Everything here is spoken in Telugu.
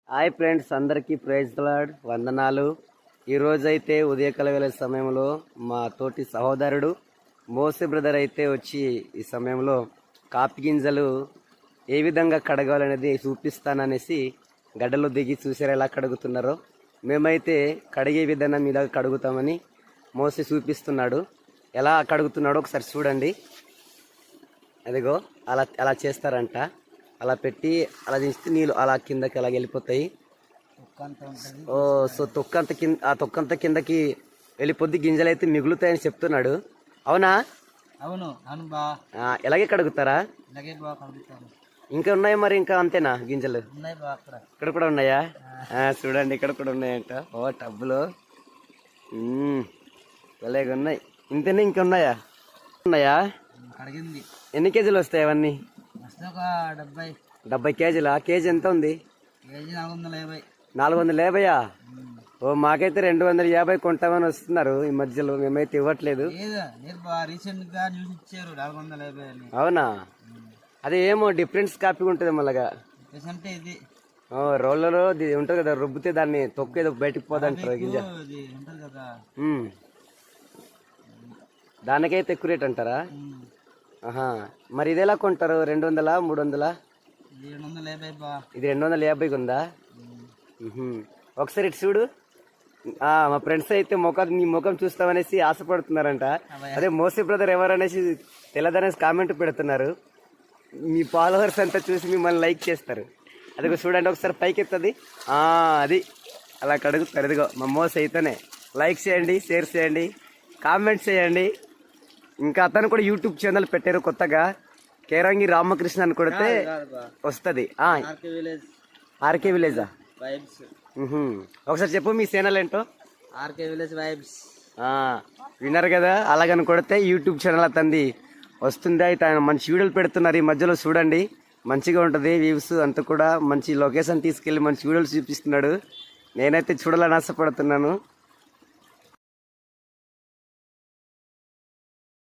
హాయ్ ఫ్రెండ్స్, అందరికీ ప్రైజ్ ది లార్డ్, వందనాలు. ఈరోజైతే ఉదయకాల వేళ సమయంలో మా తోటి సహోదరుడు మోసే బ్రదర్ అయితే వచ్చి ఈ సమయంలో కాపీ గింజలు ఏ విధంగా కడగాలనేది చూపిస్తాననేసి గడ్డలో దిగి చూసారు ఎలా కడుగుతున్నారో. మేమైతే కడిగే విధానం మీద కడుగుతామని మోసే చూపిస్తున్నాడు. ఎలా కడుగుతున్నాడో ఒకసారి చూడండి. అదిగో అలా అలా చేస్తారంట. అలా పెట్టి అలా దించితే నీళ్ళు అలా కిందకి అలా వెళ్ళిపోతాయి. సో తొక్కంత కింద ఆ తొక్కంత కిందకి వెళ్ళిపోద్ది, గింజలు అయితే మిగులుతాయని చెప్తున్నాడు. అవునా? అవును. ఎలాగే కడుగుతారా? ఇంకా ఉన్నాయి మరి, ఇంకా అంతేనా గింజలు? ఇక్కడ కూడా ఉన్నాయా? చూడండి, ఇక్కడ కూడా ఉన్నాయంట. ఓ టబ్బులో అలాగే ఉన్నాయి. ఇంతనే ఇంకా ఉన్నాయా? ఎన్ని కేజీలు వస్తాయి అవన్నీ? 70 కేజీలా? కేజీ ఎంత ఉంది? 450. ఓ మాకైతే 250 కొంటామని వస్తున్నారు ఈ మధ్యలో. మేమైతే ఇవ్వట్లేదు. అవునా? అదే ఏమో డిఫరెన్స్ కాపీ ఉంటుంది మళ్ళగా. రోళ్ళలో ఉంటుంది కదా, రుబ్బితే దాన్ని తొక్కేదో బయటకు పోదంటారు గింజ. దానికైతే ఎక్కువ రేట్ అంటారా? మరి ఇది ఎలా కొంటారు? 200, 300? ఇది 250 ఉందా? ఒకసారి ఇటు చూడు. మా ఫ్రెండ్స్ అయితే నీ ముఖం చూస్తామనేసి ఆశపడుతున్నారంట. అదే మోసే బ్రదర్ ఎవరనేసి తెల్లదనేసి కామెంట్ పెడుతున్నారు. మీ ఫాలోవర్స్ అంతా చూసి మిమ్మల్ని లైక్ చేస్తారు. అదిగో చూడండి, ఒకసారి పైకి ఎత్తది. అది అలా కడుగుతారు. ఇదిగో మా మోసే అయితేనే. లైక్ చేయండి, షేర్ చేయండి, కామెంట్ చేయండి. ఇంకా అతను కూడా యూట్యూబ్ ఛానల్ పెట్టారు కొత్తగా, కేరంగి రామకృష్ణ అని కొడితే వస్తుంది. ఆర్కే విలేజా? ఒకసారి చెప్పు మీ ఛానల్ ఏంటో. RK village vibes. విన్నారు కదా, అలాగని కొడితే యూట్యూబ్ ఛానల్ అతనిది వస్తుంది. అయితే ఆయన మంచి వీడియోలు పెడుతున్నారు ఈ మధ్యలో, చూడండి. మంచిగా ఉంటుంది వ్యూస్ అంతా కూడా. మంచి లొకేషన్ తీసుకెళ్ళి మంచి వీడియోలు చూపిస్తున్నాడు. నేనైతే చూడాలని ఆశపడుతున్నాను.